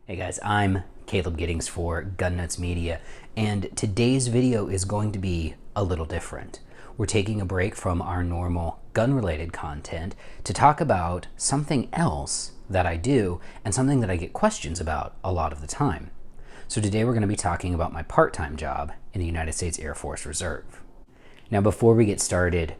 Hey guys, I'm Caleb Giddings for Gun Nuts Media, and today's video is going to be a little different. We're taking a break from our normal gun-related content to talk about something else that I do and something that I get questions about a lot of the time. So today we're going to be talking about my part-time job in the United States Air Force Reserve. Now before we get started,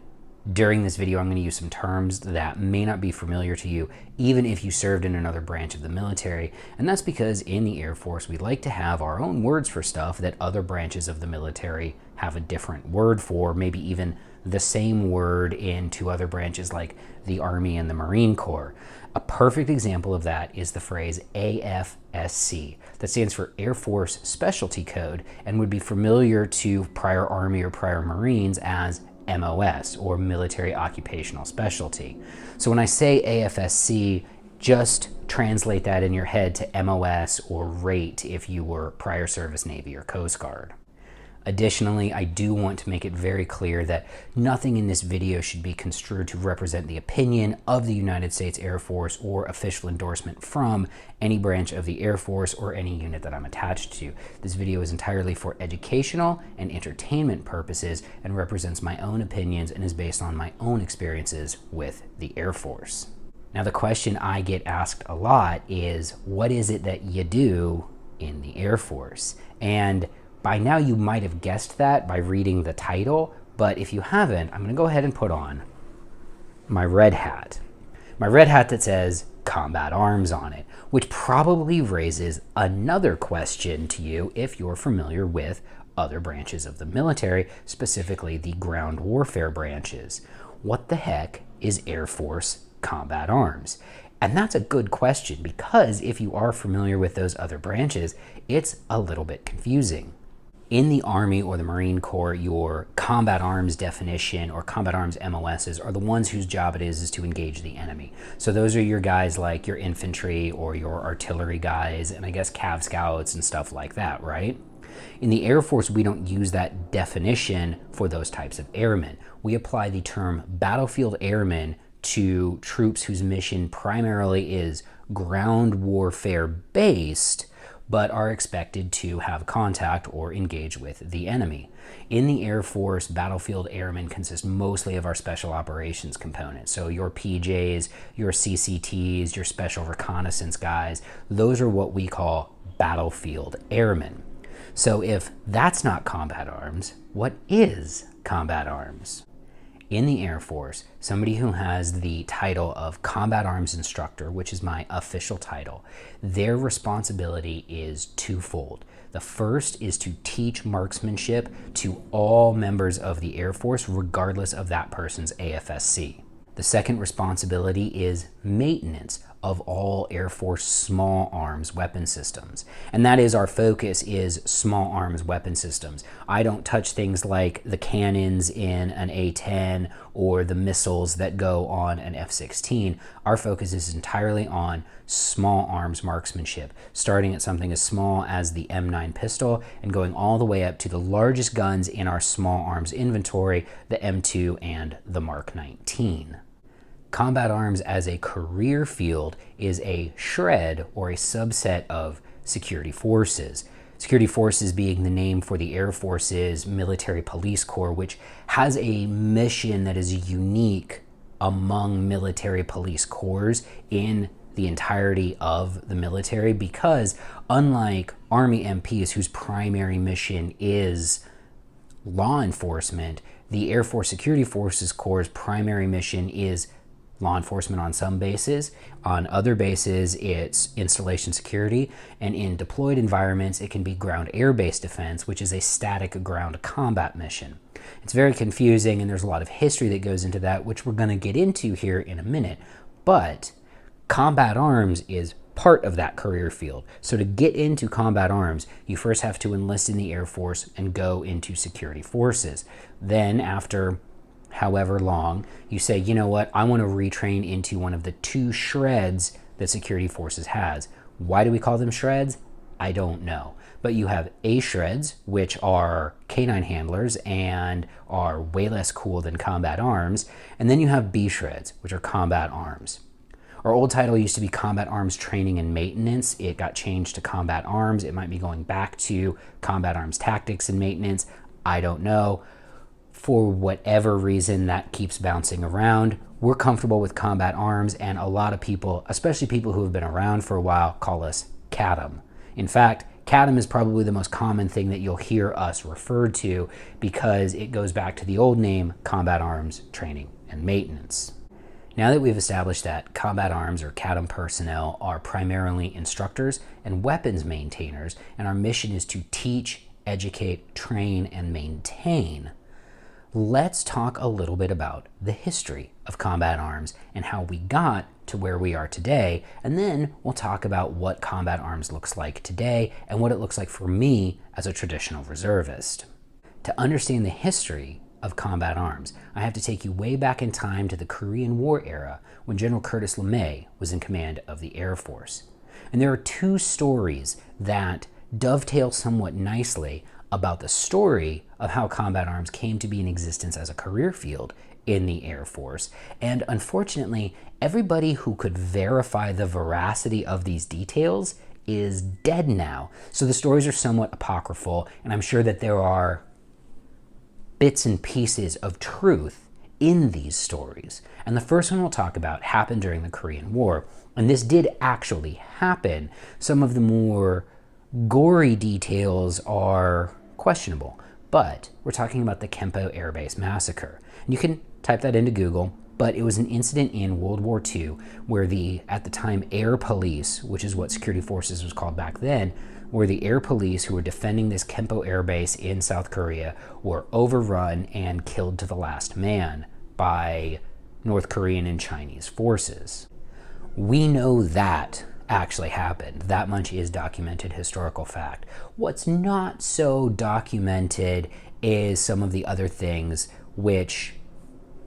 during this video, I'm going to use some terms that may not be familiar to you, even if you served in another branch of the military. And that's because in the Air Force, we like to have our own words for stuff that other branches of the military have a different word for, maybe even the same word in two other branches like the Army and the Marine Corps. A perfect example of that is the phrase AFSC. That stands for Air Force Specialty Code and would be familiar to prior Army or prior Marines as MOS, or Military Occupational Specialty. So when I say AFSC, just translate that in your head to MOS or rate if you were prior service Navy or Coast Guard. Additionally, I do want to make it very clear that nothing in this video should be construed to represent the opinion of the United States Air Force or official endorsement from any branch of the Air Force or any unit that I'm attached to. This video is entirely for educational and entertainment purposes and represents my own opinions and is based on my own experiences with the Air Force. Now, the question I get asked a lot is, what is it that you do in the Air Force? And by now you might have guessed that by reading the title, but if you haven't, I'm going to go ahead and put on my red hat. My red hat that says Combat Arms on it, which probably raises another question to you if you're familiar with other branches of the military, specifically the ground warfare branches. What the heck is Air Force Combat Arms? And that's a good question because if you are familiar with those other branches, it's a little bit confusing. In the Army or the Marine Corps, your combat arms definition or combat arms MOSs are the ones whose job it is to engage the enemy. So those are your guys like your infantry or your artillery guys and I guess Cav Scouts and stuff like that, right? In the Air Force, we don't use that definition for those types of airmen. We apply the term battlefield airmen to troops whose mission primarily is ground warfare based, but are expected to have contact or engage with the enemy. In the Air Force, battlefield airmen consist mostly of our special operations component. So your PJs, your CCTs, your special reconnaissance guys, those are what we call battlefield airmen. So if that's not combat arms, what is combat arms? In the Air Force, somebody who has the title of Combat Arms Instructor, which is my official title, their responsibility is twofold. The first is to teach marksmanship to all members of the Air Force, regardless of that person's AFSC. The second responsibility is maintenance of all Air Force small arms weapon systems. And that is our focus, is small arms weapon systems. I don't touch things like the cannons in an A-10 or the missiles that go on an F-16. Our focus is entirely on small arms marksmanship, starting at something as small as the M9 pistol and going all the way up to the largest guns in our small arms inventory, the M2 and the Mark 19. Combat arms as a career field is a shred or a subset of security forces. Security forces being the name for the Air Force's military police corps, which has a mission that is unique among military police corps in the entirety of the military, because unlike Army MPs, whose primary mission is law enforcement, the Air Force Security Forces Corps' primary mission is law enforcement on some bases. On other bases, it's installation security. And in deployed environments, it can be ground air-based defense, which is a static ground combat mission. It's very confusing, and there's a lot of history that goes into that, which we're going to get into here in a minute. But combat arms is part of that career field. So to get into combat arms, you first have to enlist in the Air Force and go into security forces. Then after however long, you say, you know what, I want to retrain into one of the two shreds that security forces has. Why do we call them shreds? I don't know. But you have A shreds, which are canine handlers and are way less cool than combat arms. And then you have B shreds, which are combat arms. Our old title used to be Combat Arms Training and Maintenance. It got changed to Combat Arms. It might be going back to Combat Arms Tactics and Maintenance. I don't know. For whatever reason, that keeps bouncing around. We're comfortable with Combat Arms, and a lot of people, especially people who have been around for a while, call us CATM. In fact, CATM is probably the most common thing that you'll hear us referred to because it goes back to the old name, Combat Arms Training and Maintenance. Now that we've established that Combat Arms or CATM personnel are primarily instructors and weapons maintainers, and our mission is to teach, educate, train, and maintain, let's talk a little bit about the history of Combat Arms and how we got to where we are today, and then we'll talk about what Combat Arms looks like today and what it looks like for me as a traditional reservist. To understand the history of Combat Arms, I have to take you way back in time to the Korean War era when General Curtis LeMay was in command of the Air Force. And there are two stories that dovetail somewhat nicely about the story of how Combat Arms came to be in existence as a career field in the Air Force. And unfortunately, everybody who could verify the veracity of these details is dead now. So the stories are somewhat apocryphal, and I'm sure that there are bits and pieces of truth in these stories. And the first one we'll talk about happened during the Korean War, and this did actually happen. Some of the more gory details are questionable, but we're talking about the Kempo Air Base Massacre. And you can type that into Google, but it was an incident in World War II where the, at the time, Air Police, which is what security forces was called back then, where the Air Police who were defending this Kempo Air Base in South Korea were overrun and killed to the last man by North Korean and Chinese forces. We know that actually happened. That much is documented historical fact. What's not so documented is some of the other things which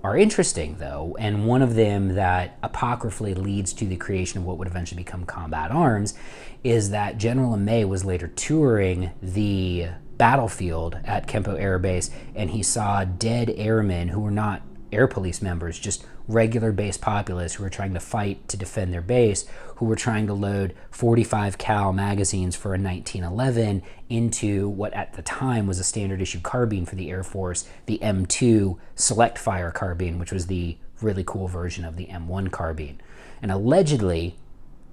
are interesting, though, and one of them that apocryphally leads to the creation of what would eventually become Combat Arms is that General LeMay was later touring the battlefield at Kempo Air Base, and he saw dead airmen who were not Air Police members, just regular base populace who were trying to fight to defend their base, who were trying to load 45 cal magazines for a 1911 into what at the time was a standard issue carbine for the Air Force, the M2 select fire carbine, which was the really cool version of the M1 carbine. And allegedly,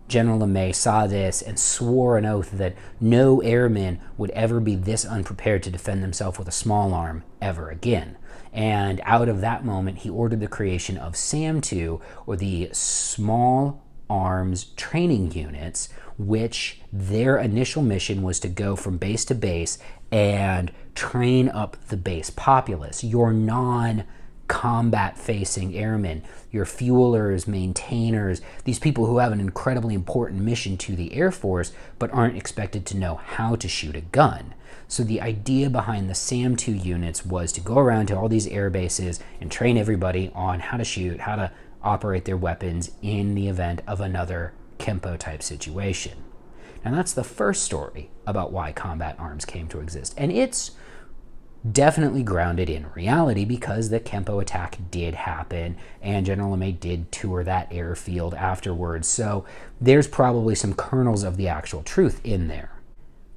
General LeMay saw this and swore an oath that no airman would ever be this unprepared to defend themselves with a small arm ever again. And out of that moment, he ordered the creation of SAM-2, or the Small Arms Training Units, which their initial mission was to go from base to base and train up the base populace, your non-combat facing airmen, your fuelers, maintainers, these people who have an incredibly important mission to the Air Force but aren't expected to know how to shoot a gun. So the idea behind the SAM-2 units was to go around to all these air bases and train everybody on how to shoot, how to operate their weapons in the event of another Kempo type situation. And that's the first story about why Combat Arms came to exist. And it's definitely grounded in reality because the Kempo attack did happen and General LeMay did tour that airfield afterwards. So there's probably some kernels of the actual truth in there.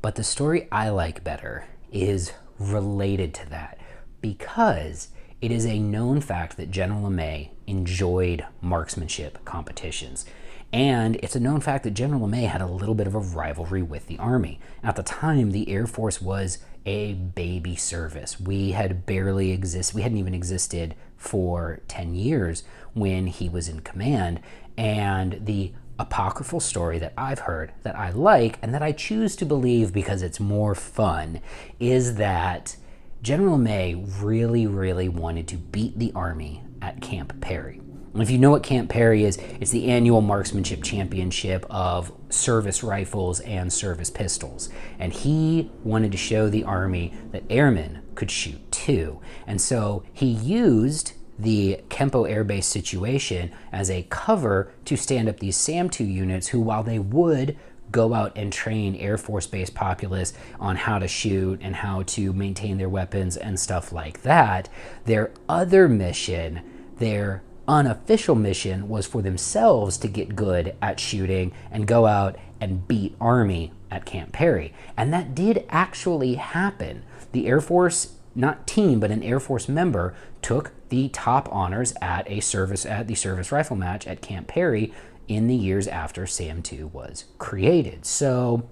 But the story I like better is related to that because it is a known fact that General LeMay enjoyed marksmanship competitions. And it's a known fact that General LeMay had a little bit of a rivalry with the Army. At the time, the Air Force was a baby service. We hadn't even existed for 10 years when he was in command. And the apocryphal story that I've heard that I like and that I choose to believe because it's more fun is that General LeMay really, really wanted to beat the Army at Camp Perry. And if you know what Camp Perry is, it's the annual marksmanship championship of service rifles and service pistols. And he wanted to show the Army that airmen could shoot too. And so he used the Kempo Air Base situation as a cover to stand up these SAM-2 units who, while they would go out and train Air Force Base populace on how to shoot and how to maintain their weapons and stuff like that, their other mission, their unofficial mission was for themselves to get good at shooting and go out and beat Army at Camp Perry. And that did actually happen. The Air Force, not team, but an Air Force member, took the top honors at the service rifle match at Camp Perry in the years after SAM-2 was created. So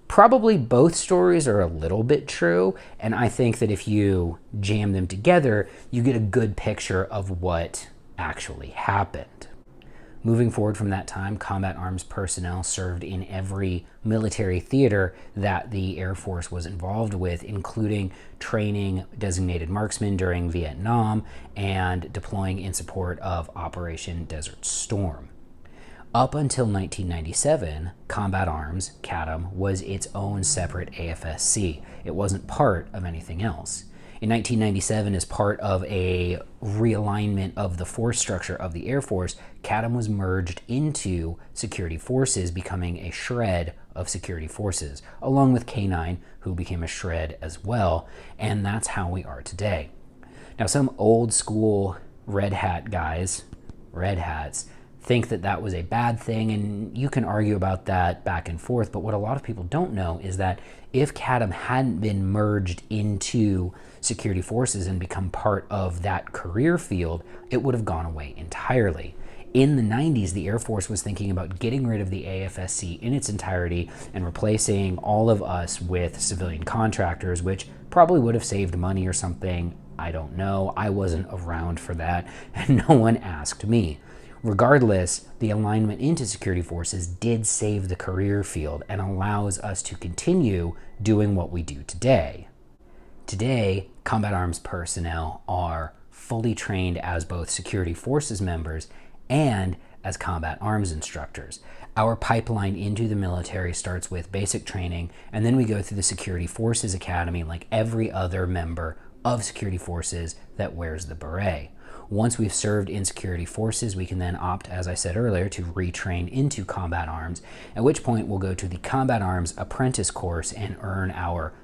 probably both stories are a little bit true, and I think that if you jam them together, you get a good picture of what actually happened. Moving forward from that time, Combat Arms personnel served in every military theater that the Air Force was involved with, including training designated marksmen during Vietnam and deploying in support of Operation Desert Storm. Up until 1997, Combat Arms, CADM, was its own separate AFSC. It wasn't part of anything else. In 1997, as part of a realignment of the force structure of the Air Force, CADM was merged into Security Forces, becoming a shred of Security Forces, along with K9, who became a shred as well, and that's how we are today. Now, some old school Red Hat guys, Red Hats, think that that was a bad thing, and you can argue about that back and forth, but what a lot of people don't know is that if CADM hadn't been merged into Security Forces and become part of that career field, it would have gone away entirely. In the 90s, the Air Force was thinking about getting rid of the AFSC in its entirety and replacing all of us with civilian contractors, which probably would have saved money or something. I don't know. I wasn't around for that, and no one asked me. Regardless, the alignment into Security Forces did save the career field and allows us to continue doing what we do today. Today, Combat Arms personnel are fully trained as both Security Forces members and as Combat Arms instructors. Our pipeline into the military starts with basic training, and then we go through the Security Forces Academy like every other member of Security Forces that wears the beret. Once we've served in Security Forces, we can then opt, as I said earlier, to retrain into Combat Arms, at which point we'll go to the Combat Arms Apprentice course and earn our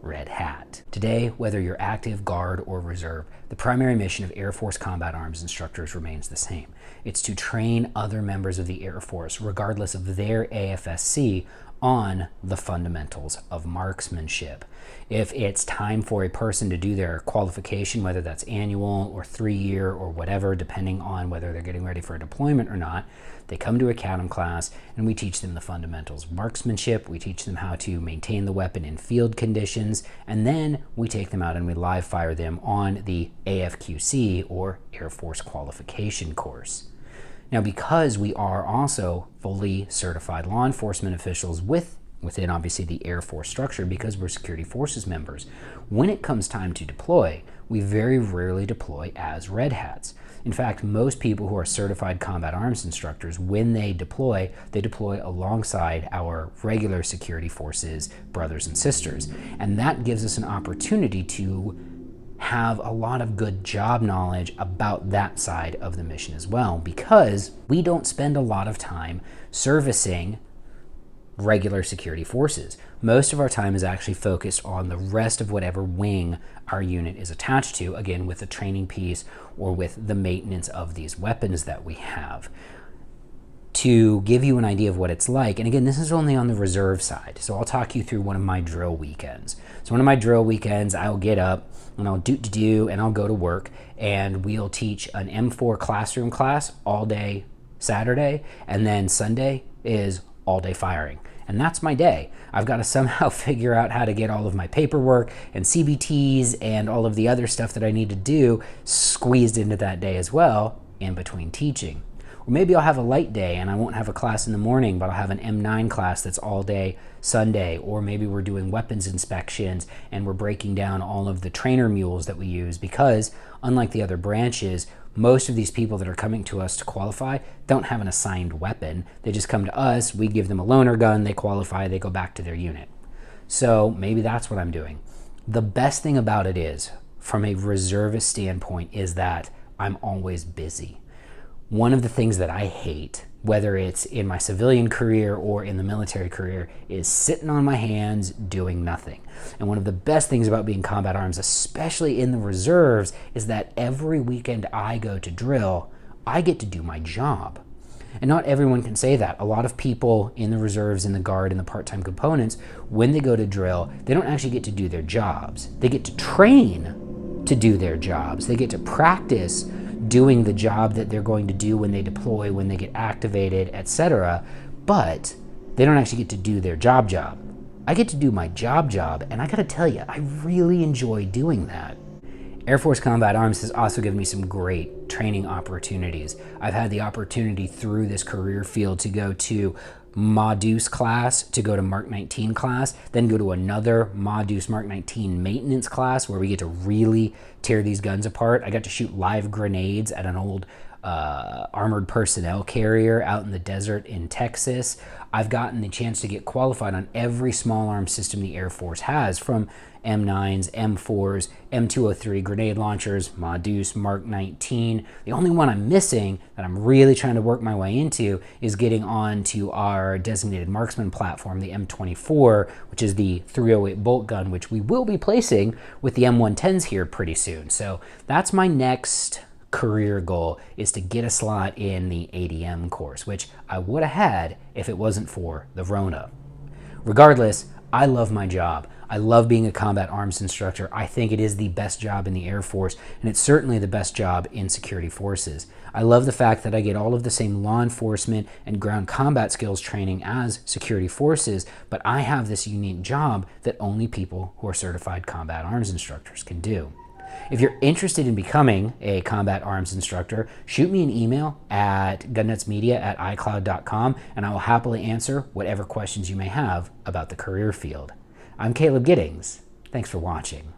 Red Hat. Today, whether you're active, guard, or reserve, the primary mission of Air Force Combat Arms instructors remains the same. It's to train other members of the Air Force, regardless of their AFSC, on the fundamentals of marksmanship. If it's time for a person to do their qualification, whether that's annual or 3-year or whatever, depending on whether they're getting ready for a deployment or not, they come to a CADM class and we teach them the fundamentals of marksmanship. We teach them how to maintain the weapon in field conditions, and then we take them out and we live fire them on the AFQC, or Air Force Qualification course. Now, because we are also fully certified law enforcement officials within obviously the Air Force structure, because we're Security Forces members, when it comes time to deploy, we very rarely deploy as Red Hats. In fact, most people who are certified Combat Arms instructors, when they deploy alongside our regular Security Forces brothers and sisters. And that gives us an opportunity to have a lot of good job knowledge about that side of the mission as well, because we don't spend a lot of time servicing regular Security Forces. Most of our time is actually focused on the rest of whatever wing our unit is attached to, again with the training piece or with the maintenance of these weapons that we have. To give you an idea of what it's like, and again, this is only on the reserve side, so I'll talk you through one of my drill weekends. So one of my drill weekends, I'll get up and I'll do and I'll go to work, and we'll teach an M4 classroom class all day Saturday, and then Sunday is all day firing. And that's my day. I've got to somehow figure out how to get all of my paperwork and CBTs and all of the other stuff that I need to do squeezed into that day as well, in between teaching. Or maybe I'll have a light day and I won't have a class in the morning, but I'll have an M9 class that's all day Sunday. Or maybe we're doing weapons inspections and we're breaking down all of the trainer mules that we use, because unlike the other branches, most of these people that are coming to us to qualify don't have an assigned weapon. They just come to us, we give them a loaner gun, they qualify, they go back to their unit. So maybe that's what I'm doing. The best thing about it is, from a reservist standpoint, is that I'm always busy. One of the things that I hate whether it's in my civilian career or in the military career, is sitting on my hands doing nothing. And one of the best things about being combat arms, especially in the reserves, is that every weekend I go to drill, I get to do my job. And not everyone can say that. A lot of people in the reserves, in the guard, in the part-time components, when they go to drill, they don't actually get to do their jobs. They get to train to do their jobs. They get to practice doing the job that they're going to do when they deploy, when they get activated, etc. But they don't actually get to do their job. I get to do my job, and I gotta tell you, I really enjoy doing that. Air Force Combat Arms has also given me some great training opportunities. I've had the opportunity through this career field to go to Modus class, to go to Mark 19 class, then go to another Modus Mark 19 maintenance class where we get to really tear these guns apart. I got to shoot live grenades at an old armored personnel carrier out in the desert in Texas. I've gotten the chance to get qualified on every small arms system the Air Force has, from M9s, M4s, M203 grenade launchers, Modus, Mark 19. The only one I'm missing that I'm really trying to work my way into is getting on to our designated marksman platform, the M24, which is the 308 bolt gun, which we will be placing with the M110s here pretty soon. So that's my next career goal, is to get a slot in the ADM course, which I would have had if it wasn't for the Rona. Regardless, I love my job. I love being a combat arms instructor. I think it is the best job in the Air Force, and it's certainly the best job in security forces. I love the fact that I get all of the same law enforcement and ground combat skills training as security forces, but I have this unique job that only people who are certified combat arms instructors can do. If you're interested in becoming a combat arms instructor, shoot me an email at gunnutsmedia@icloud.com, and I will happily answer whatever questions you may have about the career field. I'm Caleb Giddings. Thanks for watching.